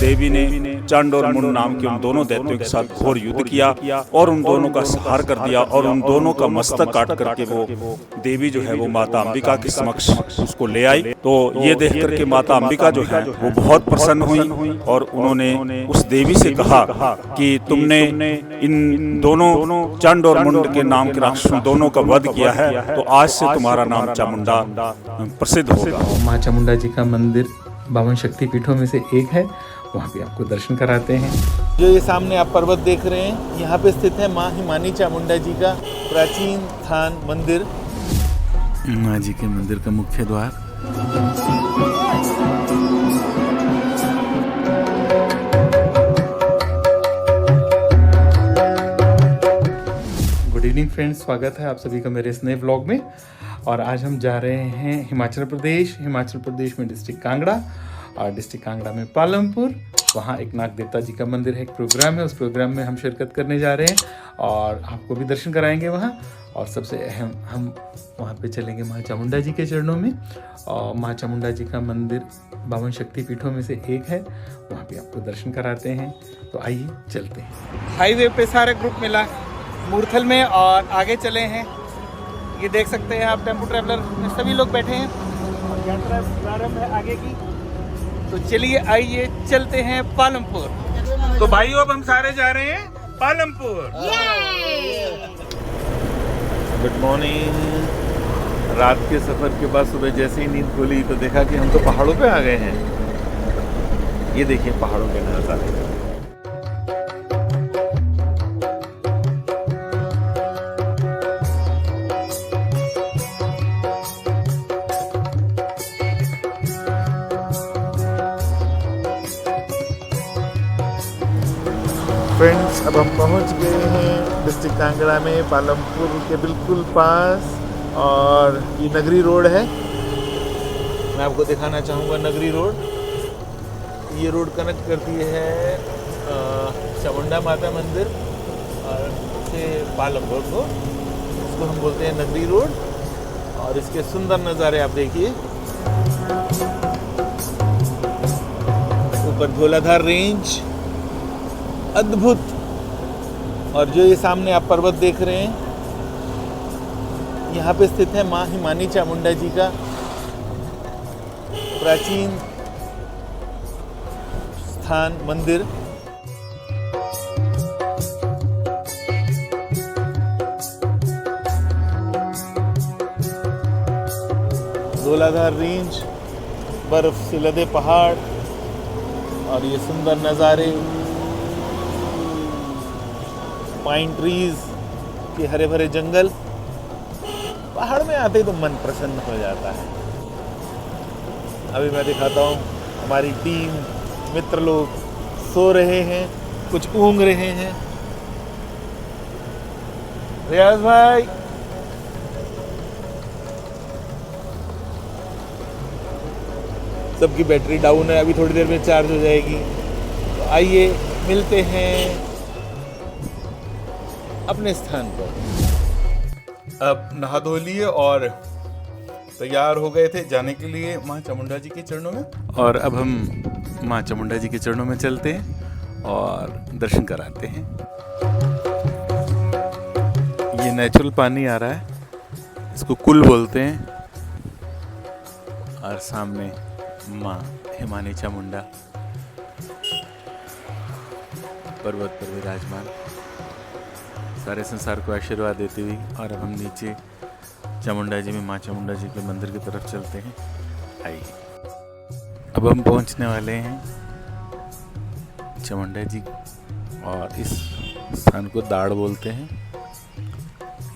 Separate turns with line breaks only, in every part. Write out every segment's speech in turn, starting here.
देवी ने चंड और मुंड नाम के उन दोनों दैत्यों के साथ घोर युद्ध किया और उन दोनों का संहार कर दिया और उन दोनों का मस्तक काट करके वो देवी जो है वो माता अंबिका के समक्ष उसको ले आई। तो ये देख करके माता अंबिका जो है वो बहुत प्रसन्न हुई और उन्होंने उस देवी से कहा कि तुमने इन दोनों चंड और मुंड के नाम के राक्षसों दोनों का वध किया है, तो आज से तुम्हारा नाम चामुंडा प्रसिद्ध होगा।
माँ चामुंडा जी का मंदिर 52 शक्तिपीठों में से एक है, वहाँ भी आपको दर्शन कराते हैं।
जो ये सामने आप पर्वत देख रहे हैं, यहाँ पे स्थित है माँ हिमानी चामुंडा जी का प्राचीन स्थान मंदिर।
माँ जी के मंदिर का मुख्य द्वार।
गुड इवनिंग फ्रेंड्स, स्वागत है आप सभी का मेरे इस नए व्लॉग में। और आज हम जा रहे हैं हिमाचल प्रदेश में डिस्ट्रिक्ट कांगड़ा, और डिस्ट्रिक्ट कांगड़ा में पालमपुर। वहाँ एक नाग देवता जी का मंदिर है, एक प्रोग्राम है, उस प्रोग्राम में हम शिरकत करने जा रहे हैं और आपको भी दर्शन कराएंगे वहाँ। और सबसे अहम, हम वहाँ पे चलेंगे माँ चामुंडा जी के चरणों में। और माँ चामुंडा जी का मंदिर 52 शक्तिपीठों में से एक है, वहाँ भी आपको दर्शन कराते हैं। तो आइए चलते हैं।
हाईवे पे सारा ग्रुप मिला मूर्थल में और आगे चले हैं। ये देख सकते हैं आप, टेम्पो ट्रैवलर में सभी लोग बैठे हैं और यात्रा प्रारंभ है आगे की। तो चलिए आइए चलते हैं पालमपुर। तो भाइयों अब हम सारे जा रहे हैं पालमपुर।
Good morning. रात के सफ़र के बाद सुबह जैसे ही नींद खुली तो देखा कि हम तो पहाड़ों पे आ गए हैं। ये देखिए पहाड़ों के नज़ारे। फ्रेंड्स, अब हम पहुंच गए हैं डिस्ट्रिक्ट कांगड़ा में, पालमपुर के बिल्कुल पास। और ये नगरी रोड है, मैं आपको दिखाना चाहूँगा नगरी रोड। ये रोड कनेक्ट करती है चामुंडा माता मंदिर और से पालमपुर को। इसको हम बोलते हैं नगरी रोड। और इसके सुंदर नज़ारे आप देखिए। ऊपर धौलाधार रेंज अद्भुत। और जो ये सामने आप पर्वत देख रहे हैं, यहाँ पे स्थित है माँ हिमानी चामुंडा जी का प्राचीन स्थान मंदिर। धौलाधार रेंज, बर्फ से लदे पहाड़ और ये सुंदर नज़ारे, पाइन ट्रीज के हरे भरे जंगल। पहाड़ में आते ही तो मन प्रसन्न हो जाता है। अभी मैं दिखाता हूँ, हमारी टीम मित्र लोग सो रहे हैं, कुछ ऊँग रहे हैं। रियाज भाई, सबकी बैटरी डाउन है, अभी थोड़ी देर में चार्ज हो जाएगी। तो आइए मिलते हैं अपने स्थान पर। अब नहा धो लिए और तैयार हो गए थे जाने के लिए माँ चामुंडा जी के चरणों में।
और अब हम माँ चामुंडा जी के चरणों में चलते हैं और दर्शन कराते हैं। ये नेचुरल पानी आ रहा है, इसको कुल बोलते हैं। और सामने माँ हिमानी चामुंडा पर्वत पर विराजमान, सारे संसार को आशीर्वाद देती हुई। और अब हम नीचे चामुंडा जी में माँ चामुंडा जी के मंदिर की तरफ चलते हैं। आइए, अब हम पहुंचने वाले हैं चामुंडा जी, और इस स्थान को दाड़ बोलते हैं।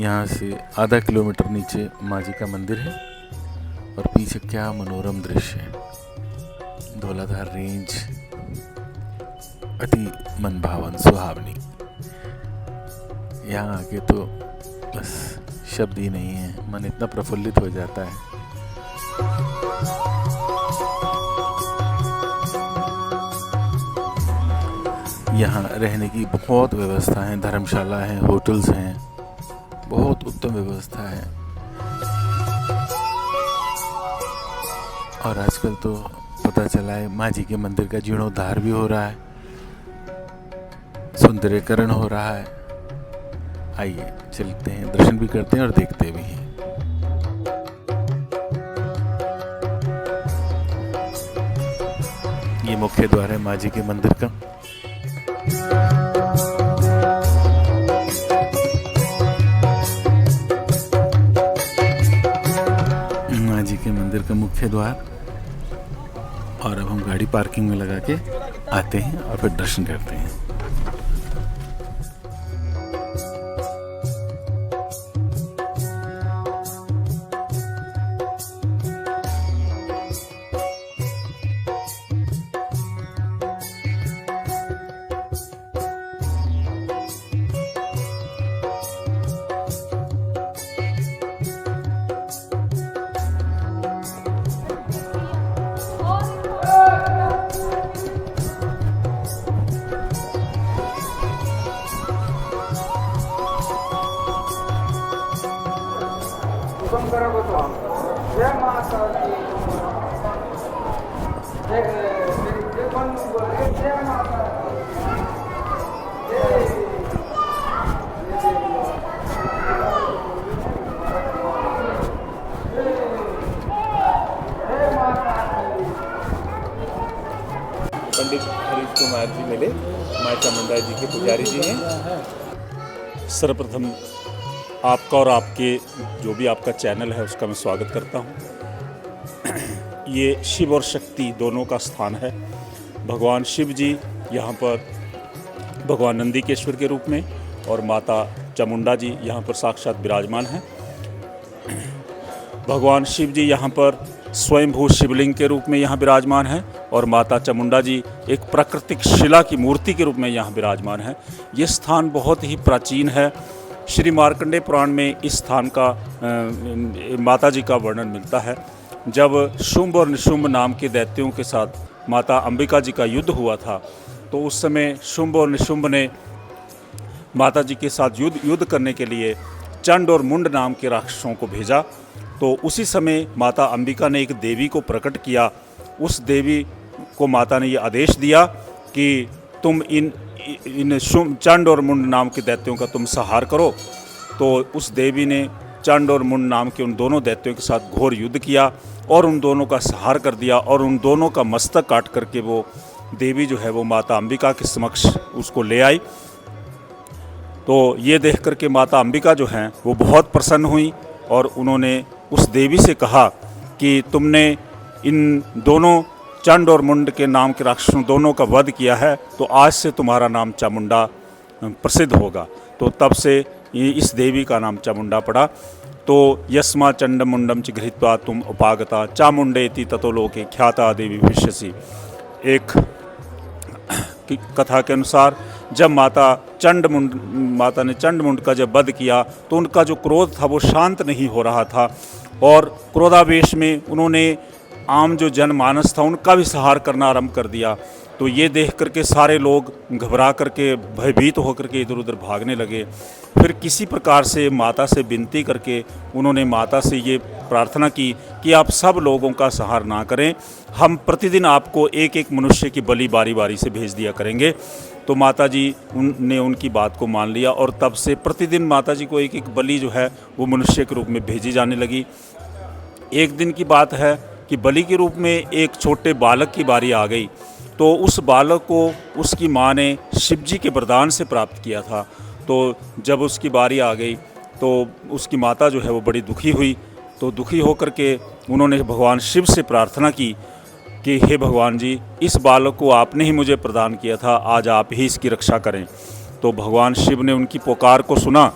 यहाँ से आधा किलोमीटर नीचे माँ जी का मंदिर है और पीछे क्या मनोरम दृश्य है। धौलाधार रेंज अति मनभावन सुहावनी। यहाँ आके तो बस शब्द ही नहीं है, मन इतना प्रफुल्लित हो जाता है। यहाँ रहने की बहुत व्यवस्था है, धर्मशाला है, होटल्स हैं, बहुत उत्तम व्यवस्था है। और आजकल तो पता चला है माँ जी के मंदिर का जीर्णोद्धार भी हो रहा है, सुंदरीकरण हो रहा है। आइए चलते हैं, दर्शन भी करते हैं और देखते भी हैं। ये मुख्य द्वार है माँ जी के मंदिर का। माँ जी के मंदिर का मुख्य द्वार। और अब हम गाड़ी पार्किंग में लगा के आते हैं और फिर दर्शन करते हैं।
पंडित हरीश कुमार जी मिले, माँ चामुंडा जी के पुजारी जी हैं। सर्वप्रथम आपका और आपके जो भी आपका चैनल है उसका मैं स्वागत करता हूँ। ये शिव और शक्ति दोनों का स्थान है। भगवान शिव जी यहाँ पर भगवान नंदीकेश्वर के रूप में और माता चामुंडा जी यहाँ पर साक्षात विराजमान हैं। भगवान शिव जी यहाँ पर स्वयंभू शिवलिंग के रूप में यहाँ विराजमान है और माता चामुंडा जी एक प्राकृतिक शिला की मूर्ति के रूप में यहाँ विराजमान है। ये स्थान बहुत ही प्राचीन है। श्री मार्कंडेय पुराण में इस स्थान का माता जी का वर्णन मिलता है। जब शुंभ और निशुंभ नाम के दैत्यों के साथ माता अंबिका जी का युद्ध हुआ था, तो उस समय शुंभ और निशुंभ ने माता जी के साथ युद्ध करने के लिए चंड और मुंड नाम के राक्षसों को भेजा। तो उसी समय माता अंबिका ने एक देवी को प्रकट किया। उस देवी को माता ने ये आदेश दिया कि तुम इन चंड और मुंड नाम के दैत्यों का तुम संहार करो। तो उस देवी ने चंड और मुंड नाम के उन दोनों दैत्यों के साथ घोर युद्ध किया और उन दोनों का संहार कर दिया और उन दोनों का मस्तक काट करके वो देवी जो है वो माता अंबिका के समक्ष उसको ले आई। तो ये देख करके माता अंबिका जो हैं वो बहुत प्रसन्न हुई और उन्होंने उस देवी से कहा कि तुमने इन दोनों चंड और मुंड के नाम के राक्षसों दोनों का वध किया है, तो आज से तुम्हारा नाम चामुंडा प्रसिद्ध होगा। तो तब से इस देवी का नाम चामुंडा पड़ा। तो यस्मा चंड मुंडम च गृहीत्वा तुम उपागता चामुंडेति ततो लोके ख्याता देवी भविष्यसि। एक कथा के अनुसार जब माता ने चंड मुंड का जब वध किया तो उनका जो क्रोध था वो शांत नहीं हो रहा था और क्रोधावेश में उन्होंने आम जो जनमानस था उनका भी संहार करना आरंभ कर दिया। तो ये देख करके सारे लोग घबरा करके भयभीत होकर के इधर उधर भागने लगे। फिर किसी प्रकार से माता से विनती करके उन्होंने माता से ये प्रार्थना की कि आप सब लोगों का संहार ना करें, हम प्रतिदिन आपको एक एक मनुष्य की बलि बारी बारी से भेज दिया करेंगे। तो माता जी ने उनकी बात को मान लिया और तब से प्रतिदिन माता जी को एक एक बलि जो है वो मनुष्य के रूप में भेजी जाने लगी। एक दिन की बात है कि बलि के रूप में एक छोटे बालक की बारी आ गई। तो उस बालक को उसकी माँ ने शिव जी के वरदान से प्राप्त किया था। तो जब उसकी बारी आ गई तो उसकी माता जो है वो बड़ी दुखी हुई। तो दुखी होकर के उन्होंने भगवान शिव से प्रार्थना की कि हे भगवान जी, इस बालक को आपने ही मुझे प्रदान किया था, आज आप ही इसकी रक्षा करें। तो भगवान शिव ने उनकी पुकार को सुना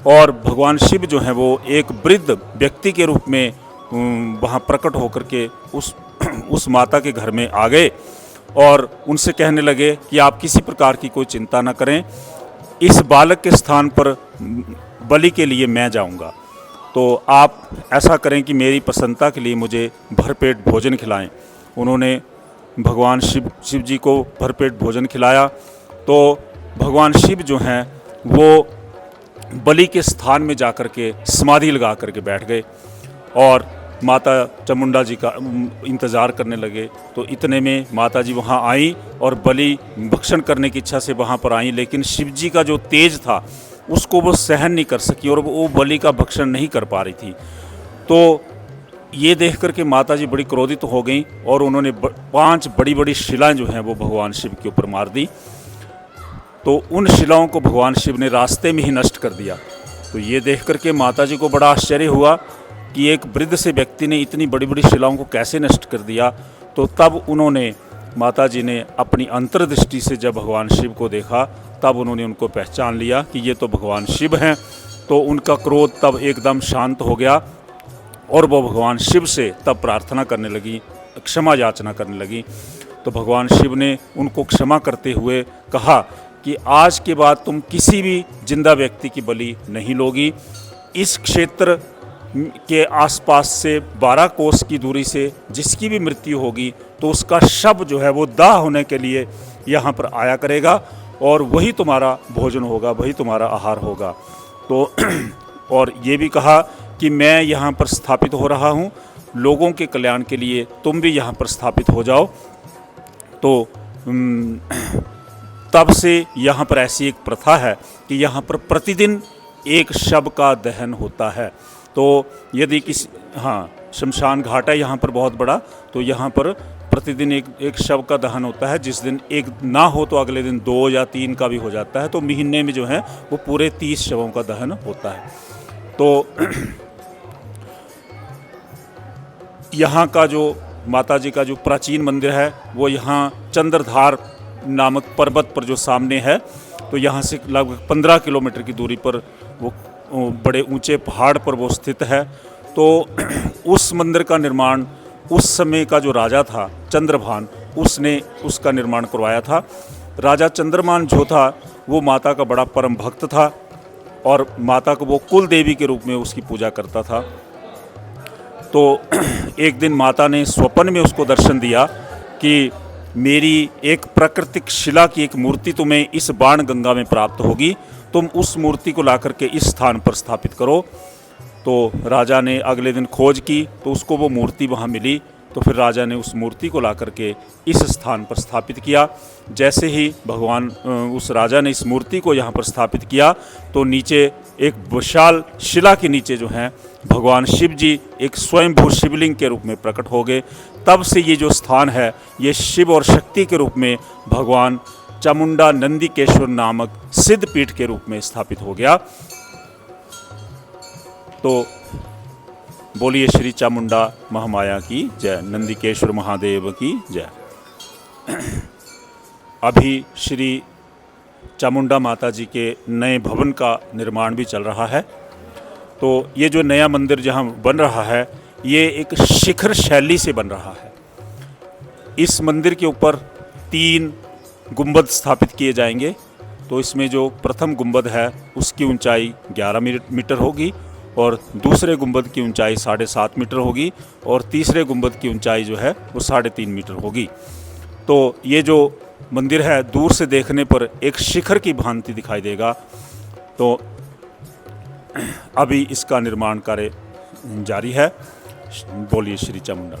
और भगवान शिव जो है वो एक वृद्ध व्यक्ति के रूप में वहाँ प्रकट होकर के उस माता के घर में आ गए और उनसे कहने लगे कि आप किसी प्रकार की कोई चिंता न करें, इस बालक के स्थान पर बलि के लिए मैं जाऊंगा। तो आप ऐसा करें कि मेरी प्रसन्नता के लिए मुझे भरपेट भोजन खिलाएं। उन्होंने भगवान शिव जी को भरपेट भोजन खिलाया। तो भगवान शिव जो हैं वो बलि के स्थान में जाकर के समाधि लगा करके बैठ गए और माता चामुंडा जी का इंतज़ार करने लगे। तो इतने में माता जी वहाँ आई और बलि भक्षण करने की इच्छा से वहाँ पर आई, लेकिन शिव जी का जो तेज था उसको वो सहन नहीं कर सकी और वो बलि का भक्षण नहीं कर पा रही थी। तो ये देख कर के माता जी बड़ी क्रोधित हो गई और उन्होंने 5 बड़ी बड़ी शिलाएं जो हैं वो भगवान शिव के ऊपर मार दी। तो उन शिलाओं को भगवान शिव ने रास्ते में ही नष्ट कर दिया। तो ये देख कर के माता जी को बड़ा आश्चर्य हुआ कि एक वृद्ध से व्यक्ति ने इतनी बड़ी बड़ी शिलाओं को कैसे नष्ट कर दिया। तो तब उन्होंने, माता जी ने अपनी अंतर्दृष्टि से जब भगवान शिव को देखा, तब उन्होंने उनको पहचान लिया कि ये तो भगवान शिव हैं। तो उनका क्रोध तब एकदम शांत हो गया और वो भगवान शिव से तब प्रार्थना करने लगी, क्षमा याचना करने लगी। तो भगवान शिव ने उनको क्षमा करते हुए कहा कि आज के बाद तुम किसी भी जिंदा व्यक्ति की बलि नहीं लोगी। इस क्षेत्र के आसपास से 12 कोस की दूरी से जिसकी भी मृत्यु होगी तो उसका शव जो है वो दाह होने के लिए यहाँ पर आया करेगा और वही तुम्हारा भोजन होगा, वही तुम्हारा आहार होगा। तो और ये भी कहा कि मैं यहाँ पर स्थापित हो रहा हूँ, लोगों के कल्याण के लिए तुम भी यहाँ पर स्थापित हो जाओ। तो तब से यहाँ पर ऐसी एक प्रथा है कि यहाँ पर प्रतिदिन एक शव का दहन होता है। तो यदि किसी, हाँ, शमशान घाट है यहाँ पर बहुत बड़ा, तो यहाँ पर प्रतिदिन एक शव का दहन होता है। जिस दिन एक ना हो तो अगले दिन 2 या 3 का भी हो जाता है। तो महीने में जो है वो पूरे 30 शवों का दहन होता है। तो यहाँ का जो माता जी का जो प्राचीन मंदिर है वो यहाँ चंद्रधार नामक पर्वत पर जो सामने है, तो यहाँ से लगभग 15 किलोमीटर की दूरी पर वो बड़े ऊंचे पहाड़ पर वो स्थित है। तो उस मंदिर का निर्माण उस समय का जो राजा था चंद्रभान, उसने उसका निर्माण करवाया था। राजा चंद्रभान जो था वो माता का बड़ा परम भक्त था और माता को वो कुल देवी के रूप में उसकी पूजा करता था। तो एक दिन माता ने स्वप्न में उसको दर्शन दिया कि मेरी एक प्राकृतिक शिला की एक मूर्ति तुम्हें इस बाण गंगा में प्राप्त होगी, तुम उस मूर्ति को ला करके इस स्थान पर स्थापित करो। तो राजा ने अगले दिन खोज की तो उसको वो मूर्ति वहाँ मिली। तो फिर राजा ने उस मूर्ति को ला करके इस स्थान पर स्थापित किया। जैसे ही भगवान उस राजा ने इस मूर्ति को यहाँ पर स्थापित किया तो नीचे एक विशाल शिला के नीचे जो है भगवान शिव जी एक स्वयंभू शिवलिंग के रूप में प्रकट हो गए। तब से ये जो स्थान है ये शिव और शक्ति के रूप में भगवान चामुंडा नंदीकेश्वर नामक सिद्ध पीठ के रूप में स्थापित हो गया। तो बोलिए श्री चामुंडा महामाया की जय, नंदीकेश्वर महादेव की जय। अभी श्री चामुंडा माता जी के नए भवन का निर्माण भी चल रहा है। तो ये जो नया मंदिर जहाँ बन रहा है ये एक शिखर शैली से बन रहा है। इस मंदिर के ऊपर 3 गुंबद स्थापित किए जाएंगे। तो इसमें जो प्रथम गुंबद है उसकी ऊंचाई 11 मीटर होगी और दूसरे गुंबद की ऊंचाई 7.5 मीटर होगी और तीसरे गुंबद की ऊंचाई जो है वो 3.5 मीटर होगी। तो ये जो मंदिर है दूर से देखने पर एक शिखर की भांति दिखाई देगा। तो अभी इसका निर्माण कार्य जारी है। बोलिए श्री चामुंडा।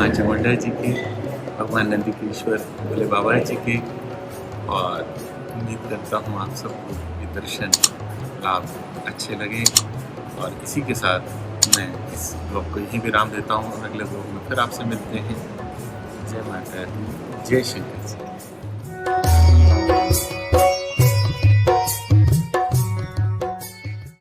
माँ चामुंडा जी के, भगवान नंदीकेश्वर भोले बाबा जी के, और उम्मीद करता हूँ आप सबको ये दर्शन लाभ अच्छे लगे। और इसी के साथ मैं इस ब्लॉग को यहीं विराम देता हूँ और अगले ब्लॉग में फिर आपसे मिलते हैं। जय माता दी, जय श्री कृष्ण।